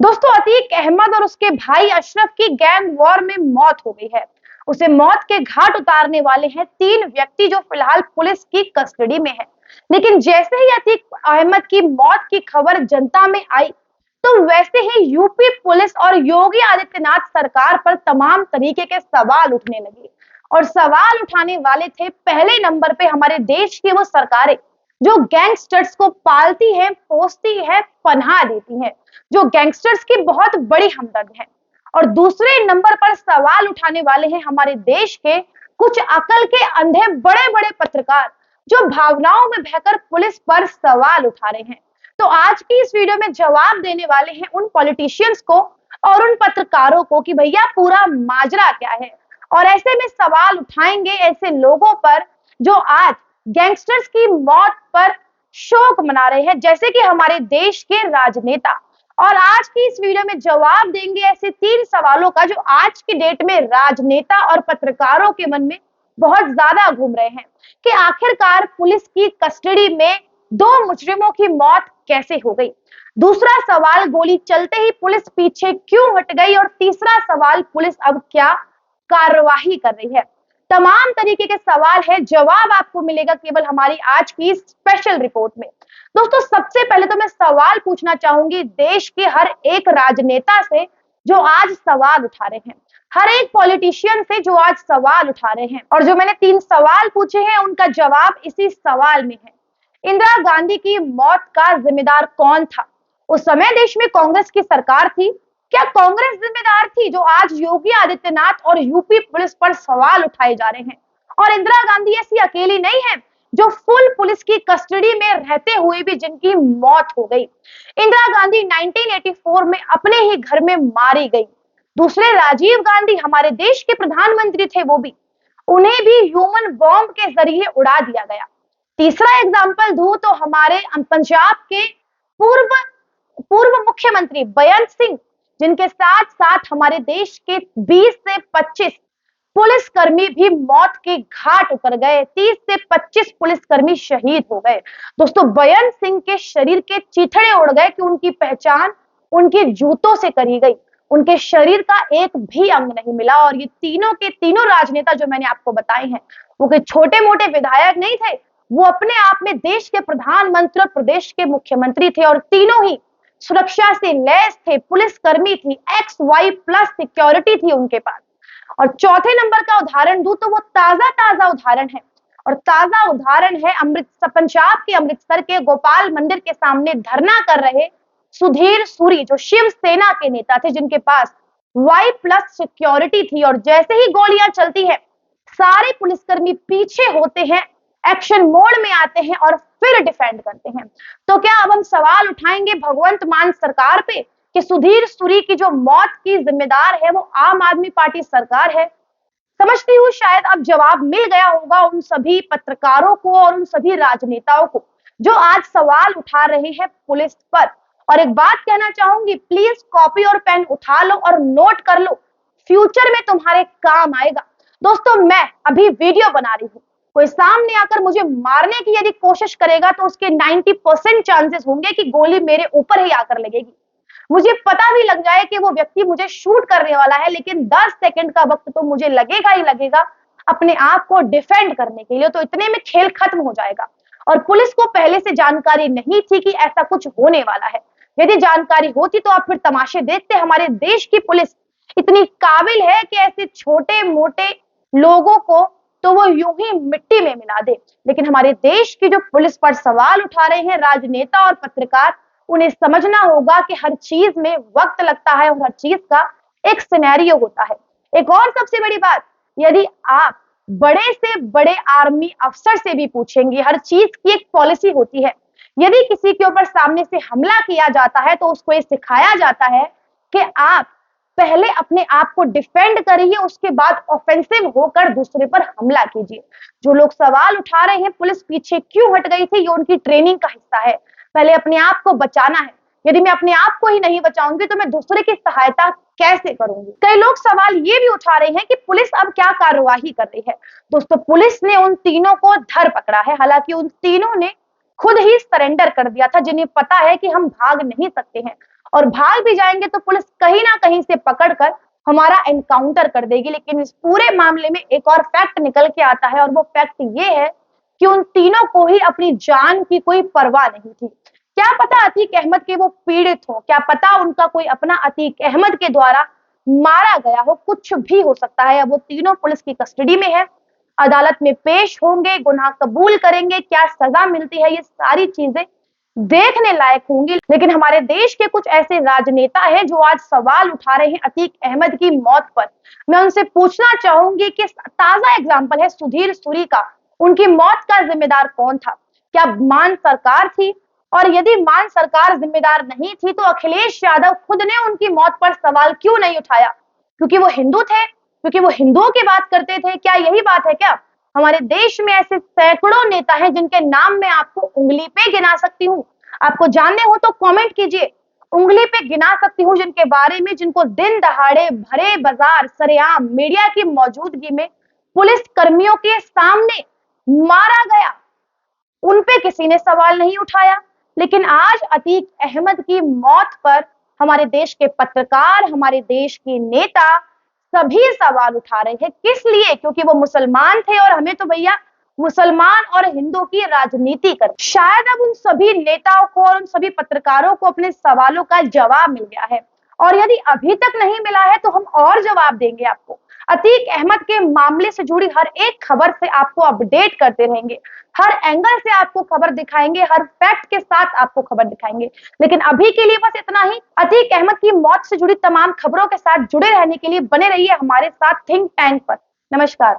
दोस्तों, अतीक अहमद और उसके भाई अशरफ की गैंग वॉर में मौत हो गई है। उसे मौत के घाट उतारने वाले हैं तीन व्यक्ति जो फिलहाल पुलिस की कस्टडी में है। लेकिन जैसे ही अतीक अहमद की मौत की खबर जनता में आई, तो वैसे ही यूपी पुलिस और योगी आदित्यनाथ सरकार पर तमाम तरीके के सवाल उठने लगे। और सवाल उठाने वाले थे पहले नंबर पे हमारे देश की वो सरकारें जो गैंगस्टर्स को पालती हैं, पोसती है, पनाह देती हैं, जो गैंगस्टर्स की बहुत बड़ी हमदर्द है। और दूसरे नंबर पर सवाल उठाने वाले हैं हमारे देश के कुछ अकल के अंधे बड़े बड़े पत्रकार जो भावनाओं में बहकर पुलिस पर सवाल उठा रहे हैं। तो आज की इस वीडियो में जवाब देने वाले हैं उन पॉलिटिशियंस को और उन पत्रकारों को कि भैया पूरा माजरा क्या है, और ऐसे में सवाल उठाएंगे ऐसे लोगों पर जो आज गैंगस्टर्स की मौत पर शोक मना रहे हैं, जैसे कि हमारे देश के राजनेता। और आज की इस वीडियो में जवाब देंगे ऐसे तीन सवालों का जो आज की डेट में राजनेता और पत्रकारों के मन में बहुत ज्यादा घूम रहे हैं कि आखिरकार पुलिस की कस्टडी में दो मुजरिमों की मौत कैसे हो गई। दूसरा सवाल, गोली चलते ही पुलिस पीछे क्यों हट गई। और तीसरा सवाल, पुलिस अब क्या कार्रवाई कर रही है। तमाम तरीके के सवाल है, जवाब आपको मिलेगा केवल हमारी आज की स्पेशल रिपोर्ट में। दोस्तों, सबसे पहले तो मैं सवाल पूछना चाहूंगी देश के हर एक राजनेता से जो आज सवाल उठा रहे हैं, हर एक पॉलिटिशियन से जो आज सवाल उठा रहे हैं। और जो मैंने तीन सवाल पूछे हैं उनका जवाब इसी सवाल में है। इंदिरा गांधी की मौत का जिम्मेदार कौन था? उस समय देश में कांग्रेस की सरकार थी। क्या कांग्रेस जिम्मेदार थी जो आज योगी आदित्यनाथ और यूपी पुलिस पर सवाल उठाए जा रहे हैं? और इंदिरा गांधी ऐसी अकेली नहीं है जो फुल पुलिस की कस्टडी में रहते हुए भी जिनकी मौत हो गई। इंदिरा गांधी 1984 में अपने ही घर में मारी गई। दूसरे राजीव गांधी हमारे देश के प्रधानमंत्री थे, वो भी उन्हें भी ह्यूमन बॉम्ब के जरिए उड़ा दिया गया। तीसरा एग्जाम्पल दूं तो हमारे पंजाब के पूर्व पूर्व मुख्यमंत्री बेअंत सिंह, जिनके साथ साथ हमारे देश के 20 से 25 पुलिसकर्मी भी मौत के घाट उतर गए। 30 से 25 पुलिसकर्मी शहीद हो गए। दोस्तों, बेअंत सिंह के शरीर के चीथड़े उड़ गए कि उनकी पहचान उनके जूतों से करी गई। उनके शरीर का एक भी अंग नहीं मिला। और ये तीनों के तीनों राजनेता जो मैंने आपको बताए हैं, वो कोई छोटे मोटे विधायक नहीं थे, वो अपने आप में देश के प्रधानमंत्री और प्रदेश के मुख्यमंत्री थे। और तीनों ही सुरक्षा से लैस थे, पुलिसकर्मी थी, XY+ सिक्योरिटी थी उनके पास। और चौथे नंबर का उदाहरण दूं तो वो ताजा उदाहरण है, और ताजा उदाहरण है पंजाब के अमृतसर के गोपाल मंदिर के सामने धरना कर रहे सुधीर सूरी, जो शिवसेना के नेता थे, जिनके पास Y+ सिक्योरिटी थी। और जैसे ही गोलियां चलती है, सारे पुलिसकर्मी पीछे होते हैं, एक्शन मोड में आते हैं और फिर डिफेंड करते हैं। तो क्या अब हम सवाल उठाएंगे भगवंत मान सरकार पे कि सुधीर सूरी की जो मौत की जिम्मेदार है वो आम आदमी पार्टी सरकार है? समझती हूँ शायद अब जवाब मिल गया होगा उन सभी पत्रकारों को और उन सभी राजनेताओं को जो आज सवाल उठा रहे हैं पुलिस पर। और एक बात कहना चाहूंगी, प्लीज कॉपी और पेन उठा लो और नोट कर लो, फ्यूचर में तुम्हारे काम आएगा। दोस्तों, मैं अभी वीडियो बना रही हूँ, कोई सामने आकर मुझे मारने की यदि कोशिश करेगा तो उसके 90% चांसेस होंगे कि गोली मेरे ऊपर ही आकर लगेगी। मुझे पता भी लग जाए कि वो व्यक्ति मुझे शूट करने वाला है, लेकिन 10 सेकंड का वक्त तो मुझे लगेगा ही लगेगा अपने आप को डिफेंड करने के लिए। तो इतने में खेल खत्म हो जाएगा। और पुलिस को पहले से जानकारी नहीं थी कि ऐसा कुछ होने वाला है। यदि जानकारी होती तो आप फिर तमाशे देखते। हमारे देश की पुलिस इतनी काबिल है कि ऐसे छोटे मोटे लोगों को तो वो यूं ही मिट्टी में मिला दे। लेकिन हमारे देश की जो पुलिस पर सवाल उठा रहे हैं राजनेता और पत्रकार, उन्हें समझना होगा कि हर चीज में वक्त लगता है और हर चीज का एक सिनेरियो होता है। एक और सबसे बड़ी बात, यदि आप बड़े से बड़े आर्मी अफसर से भी पूछेंगे, हर चीज की एक पॉलिसी होती है। यदि किसी के ऊपर सामने से हमला किया जाता है तो उसको ये सिखाया जाता है कि आप पहले अपने आप को डिफेंड करिए, उसके बाद ऑफेंसिव होकर दूसरे पर हमला कीजिए। जो लोग सवाल उठा रहे हैं पुलिस पीछे क्यों हट गई थी, ये उनकी ट्रेनिंग का हिस्सा है। पहले अपने आप को बचाना है। यदि मैं अपने आप को ही नहीं बचाऊंगी तो मैं दूसरे की सहायता कैसे करूंगी? कई लोग सवाल ये भी उठा रहे हैं कि पुलिस अब क्या कार्यवाही कर रही है। दोस्तों, पुलिस ने उन तीनों को धर पकड़ा है। हालांकि उन तीनों ने खुद ही सरेंडर कर दिया था, जिन्हें पता है कि हम भाग नहीं सकते हैं। और भाग भी जाएंगे तो पुलिस कहीं ना कहीं से पकड़कर हमारा एनकाउंटर कर देगी। लेकिन इस पूरे मामले में एक और फैक्ट निकल के आता है और वो फैक्ट ये है कि उन तीनों को ही अपनी जान की कोई परवाह नहीं थी। क्या पता अतीक अहमद के वो पीड़ित हो, क्या पता उनका कोई अपना अतीक अहमद के द्वारा मारा गया हो, कुछ भी हो सकता है। अब वो तीनों पुलिस की कस्टडी में है, अदालत में पेश होंगे, गुनाह कबूल करेंगे, क्या सजा मिलती है, ये सारी चीजें देखने लायक होंगी। लेकिन हमारे देश के कुछ ऐसे राजनेता हैं जो आज सवाल उठा रहे हैं अतीक अहमद की मौत पर। मैं उनसे पूछना चाहूंगी कि ताजा एग्जाम्पल है सुधीर सूरी का, उनकी मौत का जिम्मेदार कौन था? क्या मान सरकार थी? और यदि मान सरकार जिम्मेदार नहीं थी तो अखिलेश यादव खुद ने उनकी मौत पर सवाल क्यों नहीं उठाया? क्योंकि वो हिंदू थे, क्योंकि वो हिंदुओं की बात करते थे? क्या यही बात है क्या? हमारे देश में ऐसे सैकड़ों नेता हैं जिनके नाम मैं आपको उंगली पे गिना सकती हूँ। आपको जानने हो तो कमेंट कीजिए। उंगली पे गिना सकती हूँ जिनके बारे में, जिनको दिन दहाड़े भरे बाजार सरेआम मीडिया की मौजूदगी में पुलिस कर्मियों के सामने मारा गया, उन पे किसी ने सवाल नहीं उठाया। लेकिन आज अतीक अहमद की मौत पर हमारे देश के पत्रकार, हमारे देश के नेता सभी सवाल उठा रहे हैं। किस लिए? क्योंकि वो मुसलमान थे और हमें तो भैया मुसलमान और हिंदू की राजनीति कर। शायद अब उन सभी नेताओं को और उन सभी पत्रकारों को अपने सवालों का जवाब मिल गया है, और यदि अभी तक नहीं मिला है तो हम और जवाब देंगे आपको। अतीक अहमद के मामले से जुड़ी हर एक खबर से आपको अपडेट करते रहेंगे, हर एंगल से आपको खबर दिखाएंगे, हर फैक्ट के साथ आपको खबर दिखाएंगे। लेकिन अभी के लिए बस इतना ही। अतीक अहमद की मौत से जुड़ी तमाम खबरों के साथ जुड़े रहने के लिए बने रहिए हमारे साथ थिंक टैंक पर। नमस्कार।